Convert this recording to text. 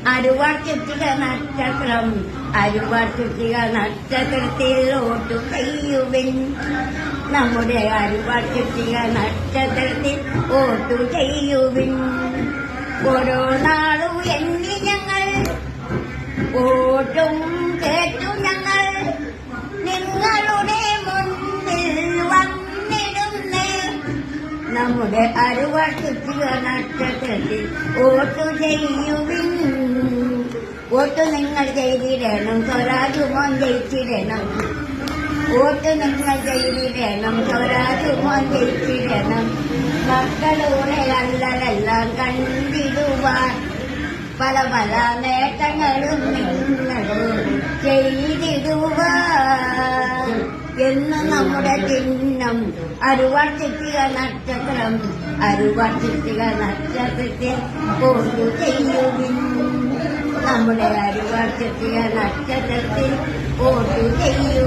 അരുവാൾ ചുറ്റിക നക്ഷത്രം അരുവാൾ ചുറ്റിക നക്ഷത്രത്തിൽ വോട്ടു ചെയ്യുവിൻ. നമ്മുടെ അരുവാൾ ചുറ്റിക നക്ഷത്രത്തിൽ വോട്ടു ചെയ്യുവിൻ. ഓരോ നാളും എണ്ണി ഞങ്ങൾ വോട്ടും കേട്ടു ഞങ്ങൾ നിങ്ങളുടെ മുന്നിൽ വന്നിടുന്നേ. നമ്മുടെ അരുവാൾ ചുറ്റിക നക്ഷത്രത്തിൽ വോട്ടു ചെയ്യുവിൻ. വോട്ട് നിങ്ങൾ ചെയ്തിടണം, സ്വരാജുമോൻ ജയിച്ചിടണം. വോട്ട് നിങ്ങൾ ചെയ്തിടണം, സ്വരാജുമോൻ ജയിച്ചിടണം. മക്കളുടെ അല്ലലെല്ലാം കണ്ടിടുവാൻ പല പല നേട്ടങ്ങളും നിങ്ങൾ ചെയ്തിടുവാൻ. എന്ന് നമ്മുടെ ചിഹ്നം അരുവാൾ ചുറ്റിക നക്ഷത്രം അരുവാൾ ചുറ്റിക നക്ഷത്രത്തിൽ വോട്ടു ചെയ്യുവിൻ. നമ്മുടെ അരുവാൾ ചുറ്റിക നക്ഷത്രത്തിൽ വോട്ടു ചെയ്യും.